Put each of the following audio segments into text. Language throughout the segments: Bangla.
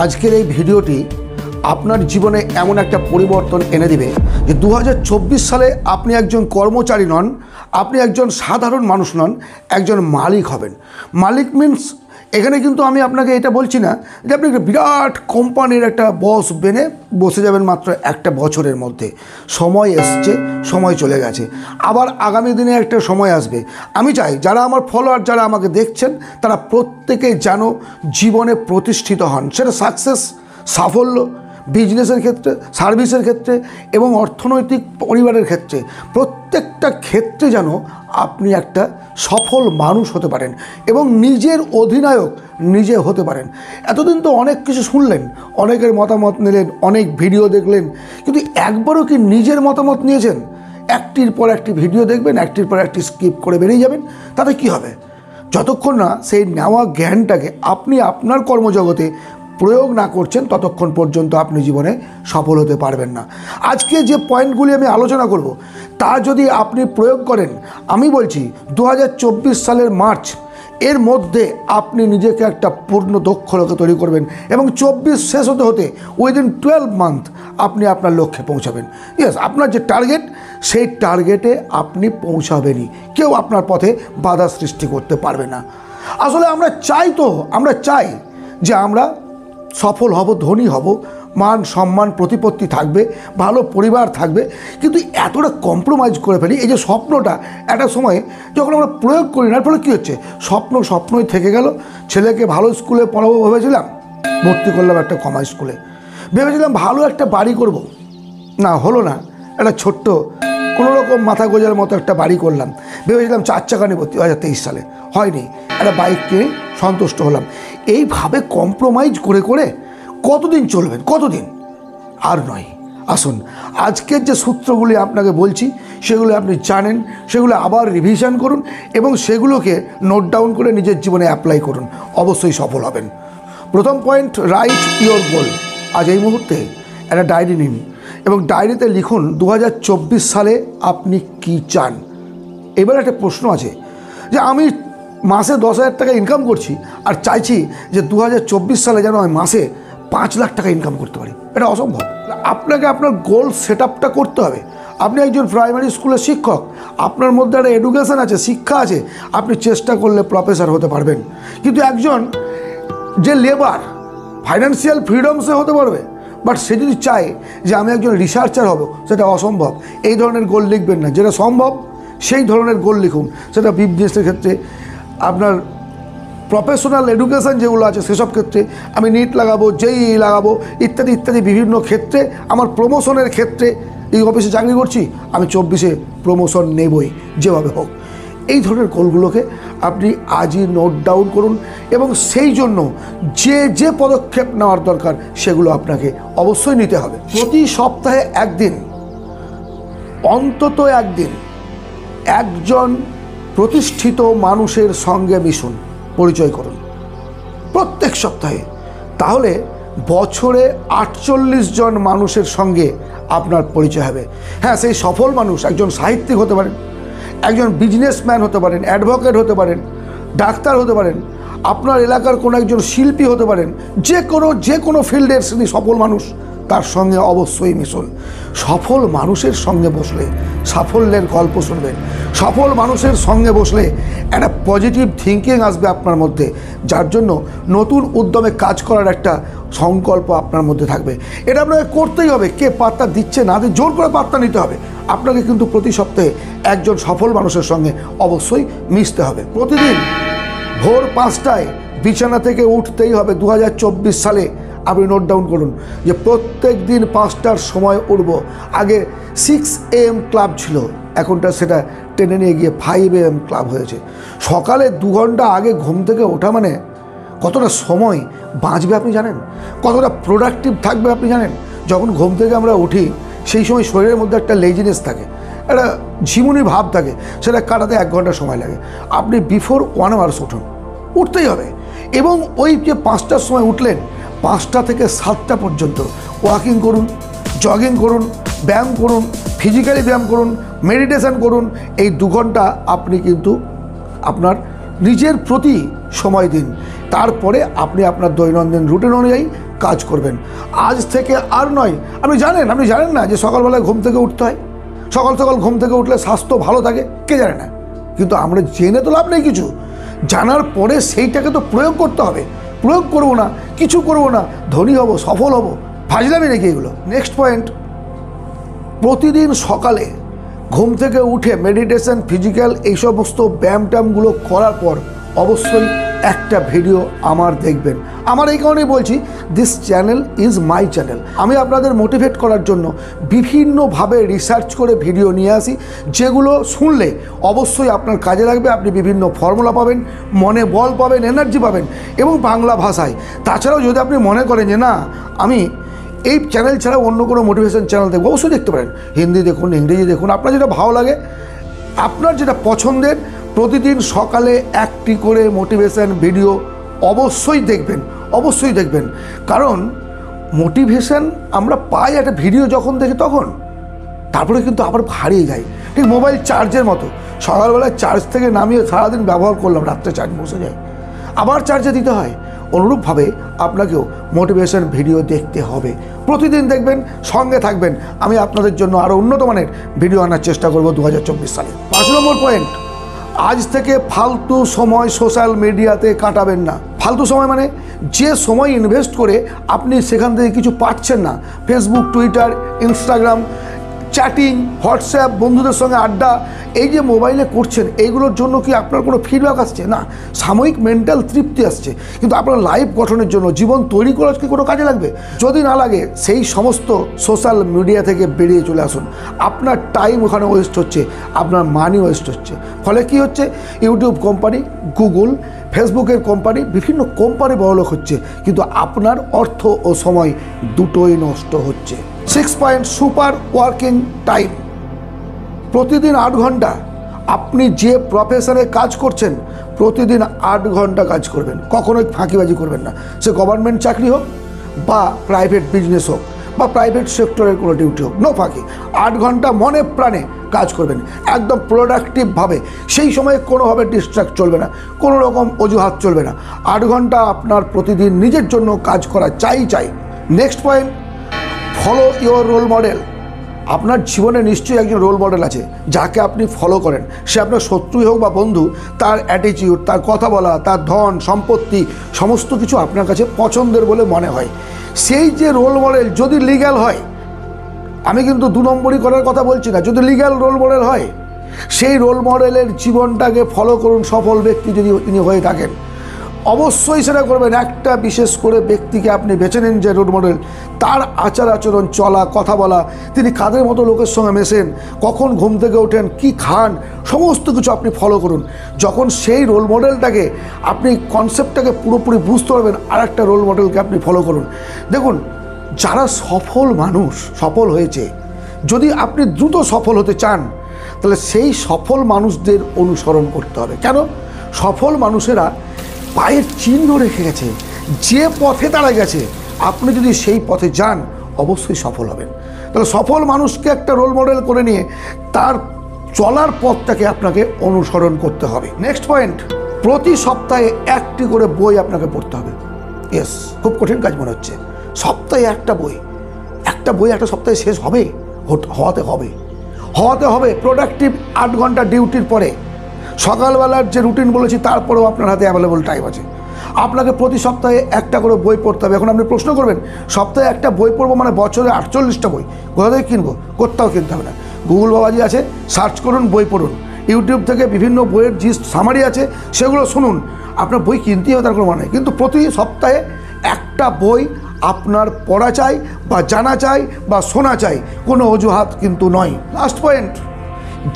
আজকের এই ভিডিওটি আপনার জীবনে এমন একটা পরিবর্তন এনে দিবে যে 2024 সালে আপনি একজন কর্মচারী নন, আপনি একজন সাধারণ মানুষ নন, একজন মালিক হবেন। মালিক মিন্স এখানে কিন্তু আমি আপনাকে এটা বলছি না যে আপনি একটা বিরাট কোম্পানির একটা বস বেনে বসে যাবেন মাত্র একটা বছরের মধ্যে। সময় এসছে, সময় চলে গেছে, আবার আগামী দিনে একটা সময় আসবে। আমি চাই যারা আমার ফলোয়ার, যারা আমাকে দেখছেন, তারা প্রত্যেকে যেন জীবনে প্রতিষ্ঠিত হন। সেটা সাকসেস, সাফল্য, বিজনেসের ক্ষেত্রে, সার্ভিসের ক্ষেত্রে এবং অর্থনৈতিক পরিবারের ক্ষেত্রে, প্রত্যেকটা ক্ষেত্রে যেন আপনি একটা সফল মানুষ হতে পারেন এবং নিজের অধিনায়ক নিজে হতে পারেন। এতদিন তো অনেক কিছু শুনলেন, অনেকের মতামত নিলেন, অনেক ভিডিও দেখলেন, কিন্তু একবারও কি নিজের মতামত নিয়েছেন? একটির পর একটি ভিডিও দেখবেন, একটির পর একটি স্কিপ করে বেরিয়ে যাবেন। তাতে কি হবে? যতক্ষণ না সেই নেওয়া জ্ঞানটাকে আপনি আপনার কর্মজগতে প্রয়োগ না করছেন, ততক্ষণ পর্যন্ত আপনি জীবনে সফল হতে পারবেন না। আজকে যে পয়েন্টগুলি আমি আলোচনা করব, তা যদি আপনি প্রয়োগ করেন, আমি বলছি 2024 সালের মার্চ এর মধ্যে আপনি নিজেকে একটা পূর্ণ দক্ষ লোকে তৈরি করবেন এবং 24 শেষ হতে হতে উইদিন 12 মান্থ আপনি আপনার লক্ষ্যে পৌঁছাবেন। ইয়েস, আপনার যে টার্গেট, সেই টার্গেটে আপনি পৌঁছাবেনই। কেউ আপনার পথে বাধা সৃষ্টি করতে পারবে না। আসলে আমরা চাই যে আমরা সফল হব, ধনী হব, মান সম্মান প্রতিপত্তি থাকবে, ভালো পরিবার থাকবে, কিন্তু এতটা কম্প্রোমাইজ করে ফেলি। এই যে স্বপ্নটা একটা সময় যখন আমরা প্রয়োগ করি না, এর ফলে কী হচ্ছে? স্বপ্নই থেকে গেল। ছেলেকে ভালো স্কুলে পড়াবো ভেবেছিলাম, ভর্তি করলাম একটা কমার্স স্কুলে। ভেবেছিলাম ভালো একটা বাড়ি করব, না হলো না। একটা ছোট্ট কোনোরকম মাথা গোজার মতো একটা বাড়ি করলাম। ভেবেছিলাম 4 চাকা নেব 2023 সালে, হয়নি। একটা বাইক কিনে সন্তুষ্ট হলাম। এইভাবে কম্প্রোমাইজ করে করে কতদিন চলবেন? কতদিন? আর নয়। আসুন, আজকের যে সূত্রগুলি আপনাকে বলছি, সেগুলো আপনি জানেন, সেগুলো আবার রিভিশন করুন এবং সেগুলোকে নোট ডাউন করে নিজের জীবনে অ্যাপ্লাই করুন। অবশ্যই সফল হবেন। প্রথম পয়েন্ট, রাইট ইওর গোল। আজ এই মুহূর্তে একটা ডায়েরি নিন এবং ডায়েরিতে লিখুন 2024 সালে আপনি কি চান। এবার একটা প্রশ্ন আছে যে আমি মাসে 10,000 টাকা ইনকাম করছি আর চাইছি যে 2024 সালে যেন আমি মাসে 5 লাখ টাকা ইনকাম করতে পারি। এটা অসম্ভব। আপনাকে আপনার গোল সেট আপটা করতে হবে। আপনি একজন প্রাইমারি স্কুলের শিক্ষক, আপনার মধ্যে একটা এডুকেশন আছে, শিক্ষা আছে, আপনি চেষ্টা করলে প্রফেসর হতে পারবেন। কিন্তু একজন যে লেবার, ফাইন্যান্সিয়াল ফ্রিডমসে হতে পারবে, বাট সে যদি চায় যে আমি একজন রিসার্চার হব, সেটা অসম্ভব। এই ধরনের গোল লিখবেন না। যেটা সম্ভব সেই ধরনের গোল লিখুন। সেটা বিজনেসের ক্ষেত্রে, আপনার প্রফেশনাল এডুকেশান যেগুলো আছে সেসব ক্ষেত্রে, আমি নিট লাগাবো, জেই লাগাবো, ইত্যাদি ইত্যাদি বিভিন্ন ক্ষেত্রে। আমার প্রমোশনের ক্ষেত্রে, এই অফিসে চাকরি করছি, আমি 24-এ প্রমোশন নেবই যেভাবে হোক। এই ধরনের গোলগুলোকে আপনি আজই নোট ডাউন করুন এবং সেই জন্য যে পদক্ষেপ নেওয়ার দরকার সেগুলো আপনাকে অবশ্যই নিতে হবে। প্রতি সপ্তাহে একদিন, অন্তত একদিন, একজন প্রতিষ্ঠিত মানুষের সঙ্গে মিশুন, পরিচয় করুন প্রত্যেক সপ্তাহে। তাহলে বছরে 48 জন মানুষের সঙ্গে আপনার পরিচয় হবে। হ্যাঁ, সেই সফল মানুষ একজন সাহিত্যিক হতে পারেন, একজন বিজনেসম্যান হতে পারেন, অ্যাডভোকেট হতে পারেন, ডাক্তার হতে পারেন, আপনার এলাকার কোনো একজন শিল্পী হতে পারেন। যে কোনো ফিল্ডের তিনি সফল মানুষ, তার সঙ্গে অবশ্যই মিশুন। সফল মানুষের সঙ্গে বসলে সাফল্যের গল্প শুনবেন। সফল মানুষের সঙ্গে বসলে একটা পজিটিভ থিঙ্কিং আসবে আপনার মধ্যে, যার জন্য নতুন উদ্যমে কাজ করার একটা সংকল্প আপনার মধ্যে থাকবে। এটা আপনাকে করতেই হবে। কে পাত্তা দিচ্ছে না দিয়ে জোর করে পাত্তা নিতে হবে। আপনাকে কিন্তু প্রতি সপ্তাহে একজন সফল মানুষের সঙ্গে অবশ্যই মিশতে হবে। প্রতিদিন ভোর 5টায় বিছানা থেকে উঠতেই হবে। 2024 সালে আপনি নোট ডাউন করুন যে প্রত্যেক দিন 5টার সময় উঠব। আগে 6 AM ক্লাব ছিল, এখনটা সেটা টেনে নিয়ে গিয়ে 5 AM ক্লাব হয়েছে। সকালে 2 ঘন্টা আগে ঘুম থেকে ওঠা মানে কতটা সময় বাঁচবে আপনি জানেন? কতটা প্রোডাক্টিভ থাকবে আপনি জানেন? যখন ঘুম থেকে আমরা উঠি, সেই সময় শরীরের মধ্যে একটা লেজিনেস থাকে, একটা ঝিমুনি ভাব থাকে, সেটা কাটাতে 1 ঘন্টা সময় লাগে। আপনি বিফোর 1 আওয়ার্স উঠুন, উঠতেই হবে। এবং ওই যে 5টার সময় উঠলেন, 5টা থেকে 7টা পর্যন্ত ওয়াকিং করুন, জগিং করুন, ব্যায়াম করুন, ফিজিক্যালি ব্যায়াম করুন, মেডিটেশন করুন। এই 2 ঘন্টা আপনি কিন্তু আপনার নিজের প্রতি সময় দিন তারপরে আপনি আপনার দৈনন্দিন রুটিন অনুযায়ী কাজ করবেন। আজ থেকে আর নয়। আপনি জানেন না যে সকালবেলায় ঘুম থেকে উঠতে হয়, সকাল সকাল ঘুম থেকে উঠলে স্বাস্থ্য ভালো থাকে, কে জানে না? কিন্তু আমরা জেনে তো লাভ নেই কিছু, জানার পরে সেইটাকে তো প্রয়োগ করতে হবে। প্রয়োগ করবো না, কিছু করবো না, ধনী হব, সফল হব, ফাজলামি নাকি এগুলো? নেক্সট পয়েন্ট, প্রতিদিন সকালে ঘুম থেকে উঠে মেডিটেশন, ফিজিক্যাল এই সমস্ত ব্যায়াম ট্যায়ামগুলো করার পর অবশ্যই একটা ভিডিও আমার দেখবেন। আমার এই কারণেই বলছি, this channel is my channel. আমি আপনাদের মোটিভেট করার জন্য বিভিন্নভাবে রিসার্চ করে ভিডিও নিয়ে আসি, যেগুলো শুনলে অবশ্যই আপনার কাজে লাগবে। আপনি বিভিন্ন ফর্মুলা পাবেন, মনে বল পাবেন, এনার্জি পাবেন, এবং বাংলা ভাষায়। তাছাড়াও যদি আপনি মনে করেন যে না, আমি এই চ্যানেল ছাড়া অন্য কোনো মোটিভেশন চ্যানেল দেখবো, অবশ্যই দেখতে পারেন। হিন্দি দেখুন, ইংরেজি দেখুন, আপনার যেটা ভালো লাগে, আপনার যেটা পছন্দের, প্রতিদিন সকালে একটি করে মোটিভেশন ভিডিও অবশ্যই দেখবেন। কারণ মোটিভেশন আমরা পাই একটা ভিডিও যখন দেখি তখন, তারপরে কিন্তু আবার হারিয়ে যায়। ঠিক মোবাইল চার্জের মতো, সকালবেলায় চার্জ থেকে নামিয়ে সারাদিন ব্যবহার করলাম, রাত্রে চার্জ বসে যায়, আবার চার্জে দিতে হয়। অনুরূপভাবে আপনাকেও মোটিভেশন ভিডিও দেখতে হবে, প্রতিদিন দেখবেন, সঙ্গে থাকবেন। আমি আপনাদের জন্য আরও উন্নত মানের ভিডিও আনার চেষ্টা করব 2024 সালে। 5 নম্বর পয়েন্ট, আজ থেকে ফালতু সময় সোশ্যাল মিডিয়াতে কাটাবেন না। ফালতু সময় মানে যে সময় ইনভেস্ট করে আপনি সেখান থেকে কিছু পাচ্ছেন না, Facebook, Twitter, Instagram, chatting, WhatsApp, বন্ধুদের সঙ্গে আড্ডা, এই যে মোবাইলে করছেন, এইগুলোর জন্য কি আপনার কোনো ফিডব্যাক আসছে? না, সাময়িক মেন্টাল তৃপ্তি আসছে, কিন্তু আপনার লাইফ গঠনের জন্য, জীবন তৈরি করার কি কোনো কাজে লাগবে? যদি না লাগে, সেই সমস্ত সোশ্যাল মিডিয়া থেকে বেরিয়ে চলে আসুন। আপনার টাইম ওখানে ওয়েস্ট হচ্ছে, আপনার মানি ওয়েস্ট হচ্ছে। ফলে কি হচ্ছে? ইউটিউব কোম্পানি, গুগল, ফেসবুকের কোম্পানি, বিভিন্ন কোম্পানি বড়লোক হচ্ছে, কিন্তু আপনার অর্থ ও সময় দুটোই নষ্ট হচ্ছে। 6 পয়েন্ট, সুপার ওয়ার্কিং টাইম। প্রতিদিন 8 ঘন্টা আপনি যে প্রফেশনে কাজ করছেন, প্রতিদিন 8 ঘন্টা কাজ করবেন। কখনোই ফাঁকিবাজি করবেন না, সে গভর্নমেন্ট চাকরি হোক বা প্রাইভেট বিজনেস হোক বা প্রাইভেট সেক্টরের কোনো ডিউটি হোক, নো ফাঁকি। 8 ঘন্টা মনে প্রাণে কাজ করবেন, একদম প্রোডাক্টিভভাবে। সেই সময়ে কোনোভাবে ডিস্ট্র্যাক্ট চলবে না, কোনো রকম অজুহাত চলবে না। 8 ঘন্টা আপনার প্রতিদিন নিজের জন্য কাজ করা চাই। Next point, follow your role model. আপনার জীবনে নিশ্চয়ই একজন রোল মডেল আছে, যাকে আপনি ফলো করেন। সে আপনার শত্রুই হোক বা বন্ধু, তার অ্যাটিটিউড, তার কথা বলা, তার ধন সম্পত্তি, সমস্ত কিছু আপনার কাছে পছন্দের বলে মনে হয়। সেই যে রোল মডেল যদি লিগ্যাল হয়, আমি কিন্তু 2 নম্বরই করার কথা বলছি না, যদি লিগ্যাল রোল মডেল হয়, সেই রোল মডেলের জীবনটাকে ফলো করুন। সফল ব্যক্তি যদি তিনি হয়ে থাকেন, অবশ্যই সেটা করবেন। একটা বিশেষ করে ব্যক্তিকে আপনি বেছে নিন যে রোল মডেল, তার আচার আচরণ, চলা, কথা বলা, তিনি কাদের মতো লোকের সঙ্গে মেশেন, কখন ঘুম থেকে ওঠেন, কি খান, সমস্ত কিছু আপনি ফলো করুন। যখন সেই রোল মডেলটাকে আপনি কনসেপ্টটাকে পুরোপুরি বুঝতে পারবেন, আর একটা রোল মডেলকে আপনি ফলো করুন। দেখুন, যারা সফল মানুষ, সফল হয়েছে, যদি আপনি দ্রুত সফল হতে চান, তাহলে সেই সফল মানুষদের অনুসরণ করতে হবে। কেন? সফল মানুষেরা পায়ের চিহ্ন রেখে গেছে, যে পথে তারা গেছে, আপনি যদি সেই পথে যান, অবশ্যই সফল হবেন। তাহলে সফল মানুষকে একটা রোল মডেল করে নিয়ে তার চলার পথটাকে আপনাকে অনুসরণ করতে হবে। নেক্সট পয়েন্ট, প্রতি সপ্তাহে একটি করে বই আপনাকে পড়তে হবে। ইয়েস, খুব কঠিন কাজ মনে হচ্ছে। সপ্তাহে একটা বই একটা সপ্তাহে শেষ হওয়াতে হবে। প্রোডাক্টিভ 8 ঘন্টা ডিউটির পরে, সকালবেলার যে রুটিন বলেছি, তারপরেও আপনার হাতে অ্যাভেলেবল টাইম আছে। আপনাকে প্রতি সপ্তাহে একটা করে বই পড়তে হবে। এখন আপনি প্রশ্ন করবেন, সপ্তাহে একটা বই পড়বো মানে বছরে 48টা বই কোথা থেকে কিনবো? কোথাও কিনতে হবে না, গুগল বাবাজি আছে, সার্চ করুন, বই পড়ুন। ইউটিউব থেকে বিভিন্ন বইয়ের যে সামারি আছে, সেগুলো শুনুন। আপনার বই কিনতেই হবে তার কোনো মানে নেই, কিন্তু প্রতি সপ্তাহে একটা বই আপনার পড়া চাই বা জানা চাই বা শোনা চাই, কোনো অজুহাত কিন্তু নয়। লাস্ট পয়েন্ট,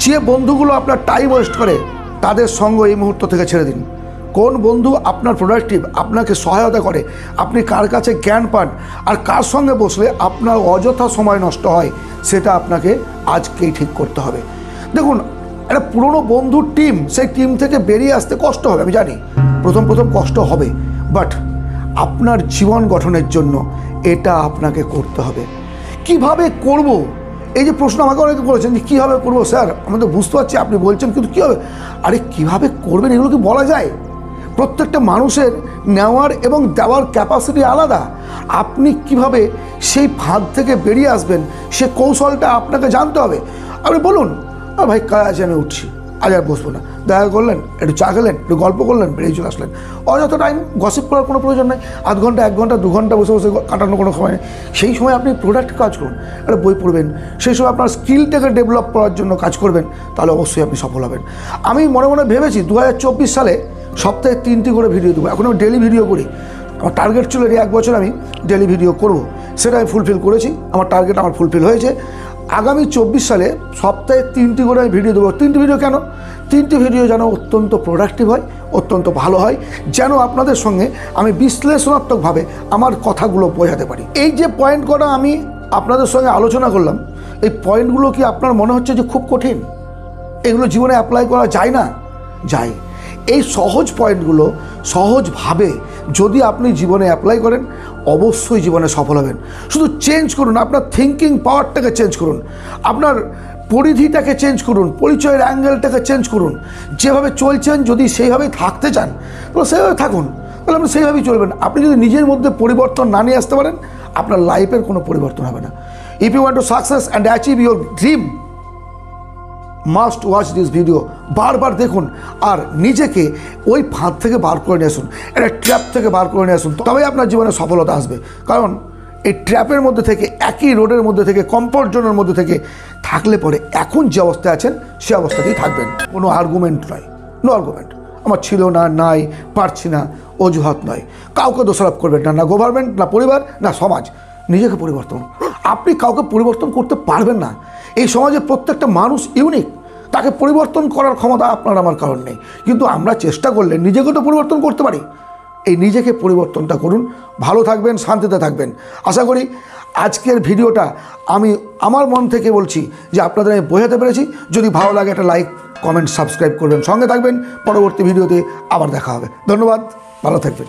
যে বন্ধুগুলো আপনার টাইম ওয়েস্ট করে, তাদের সঙ্গ এই মুহূর্ত থেকে ছেড়ে দিন। কোন বন্ধু আপনার প্রোডাক্টিভ, আপনাকে সহায়তা করে, আপনি কার কাছে জ্ঞান পান, আর কার সঙ্গে বসলে আপনার অযথা সময় নষ্ট হয়, সেটা আপনাকে আজকেই ঠিক করতে হবে। দেখুন, একটা পুরনো বন্ধুর টিম, সেই টিম থেকে বেরিয়ে আসতে কষ্ট হবে, আমি জানি প্রথম কষ্ট হবে, বাট আপনার জীবন গঠনের জন্য এটা আপনাকে করতে হবে। কিভাবে করব? এই যে প্রশ্ন আমাকে অনেকে করেছেন যে কীভাবে করবো স্যার, আমি তো বুঝতে পারছি আপনি বলছেন, কিন্তু কীভাবে? আরে কীভাবে করবেন এগুলো কি বলা যায়? প্রত্যেকটা মানুষের নেওয়ার এবং দেওয়ার ক্যাপাসিটি আলাদা। আপনি কিভাবে সেই ফাঁদ থেকে বেরিয়ে আসবেন সে কৌশলটা আপনাকে জানতে হবে। আপনি বলুন, ভাই কাজ আছে, আমি উঠছি, আজ আর বসবো না। দেখা করলেন, একটু চা খেলেন, একটু গল্প করলেন, বেরিয়ে চলে আসলেন। অযথা টাইম গসিপ করার কোনো প্রয়োজন নেই। আধ ঘন্টা, 1 ঘন্টা, 2 ঘন্টা বসে বসে কাটানোর কোনো সময় নেই। সেই সময় আপনি প্রোডাক্ট কাজ করুন, একটা বই পড়বেন, সেই সময় আপনার স্কিলটাকে ডেভেলপ করার জন্য কাজ করবেন, তাহলে অবশ্যই আপনি সফল হবেন। আমি মনে মনে ভেবেছি 2024 সালে সপ্তাহে 3টি করে ভিডিও দেবো। এখন আমি ডেলি ভিডিও করি। আমার টার্গেট ছিল 1 বছর আমি ডেলি ভিডিও করব, সেটা আমি ফুলফিল করেছি। আমার টার্গেট আমার ফুলফিল হয়েছে। আগামী 24 সালে সপ্তাহে 3টি করে আমি ভিডিও দেবো। 3টি ভিডিও কেন? 3টি ভিডিও যেন অত্যন্ত প্রোডাক্টিভ হয়, অত্যন্ত ভালো হয়, যেন আপনাদের সঙ্গে আমি বিশ্লেষণাত্মকভাবে আমার কথাগুলো বোঝাতে পারি। এই যে পয়েন্ট করা আমি আপনাদের সঙ্গে আলোচনা করলাম, এই পয়েন্টগুলো কি আপনার মনে হচ্ছে যে খুব কঠিন? এগুলো জীবনে অ্যাপ্লাই করা যায় না? যায়। এই সহজ পয়েন্টগুলো সহজভাবে যদি আপনি জীবনে অ্যাপ্লাই করেন, অবশ্যই জীবনে সফল হবেন। শুধু চেঞ্জ করুন, আপনার থিঙ্কিং পাওয়ারটাকে চেঞ্জ করুন, আপনার পরিধিটাকে চেঞ্জ করুন, পরিচয়ের অ্যাঙ্গেলটাকে চেঞ্জ করুন। যেভাবে চলছেন যদি সেইভাবেই থাকতে চান তাহলে সেইভাবে থাকুন, তাহলে আপনি সেইভাবেই চলবেন। আপনি যদি নিজের মধ্যে পরিবর্তন না নিয়ে আসতে পারেন, আপনার লাইফের কোনো পরিবর্তন হবে না। If you want to success and achieve your dream, must watch this video. বারবার দেখুন আর নিজেকে ওই ফাঁদ থেকে বার করে নিয়ে আসুন, একটা ট্র্যাপ থেকে বার করে নিয়ে আসুন, তবেই আপনার জীবনে সফলতা আসবে। কারণ এই ট্র্যাপের মধ্যে থেকে, একই রোডের মধ্যে থেকে, কমফর্ট জোনের মধ্যে থেকে থাকলে পরে এখন যে অবস্থায় আছেন সে অবস্থাতেই থাকবেন। কোনো আর্গুমেন্ট নয়, নো আর্গুমেন্ট। আমার ছিল না, নাই, পারছি না, অজুহাত নয়। কাউকে দোষারোপ করবেন না, না গভর্নমেন্ট, না পরিবার, না সমাজ। নিজেকে পরিবর্তন। আপনি কাউকে পরিবর্তন করতে পারবেন না। এই সমাজে প্রত্যেকটা মানুষ ইউনিক, তাকে পরিবর্তন করার ক্ষমতা আপনার আমার কারণ নেই, কিন্তু আমরা চেষ্টা করলে নিজেকে তো পরিবর্তন করতে পারি। এই নিজেকে পরিবর্তনটা করুন, ভালো থাকবেন, শান্তিতে থাকবেন। আশা করি আজকের ভিডিওটা আমি আমার মন থেকে বলছি যে আপনাদের আমি বোঝাতে পেরেছি। যদি ভালো লাগে একটা লাইক, কমেন্ট, সাবস্ক্রাইব করবেন, সঙ্গে থাকবেন। পরবর্তী ভিডিওতে আবার দেখা হবে। ধন্যবাদ, ভালো থাকবেন।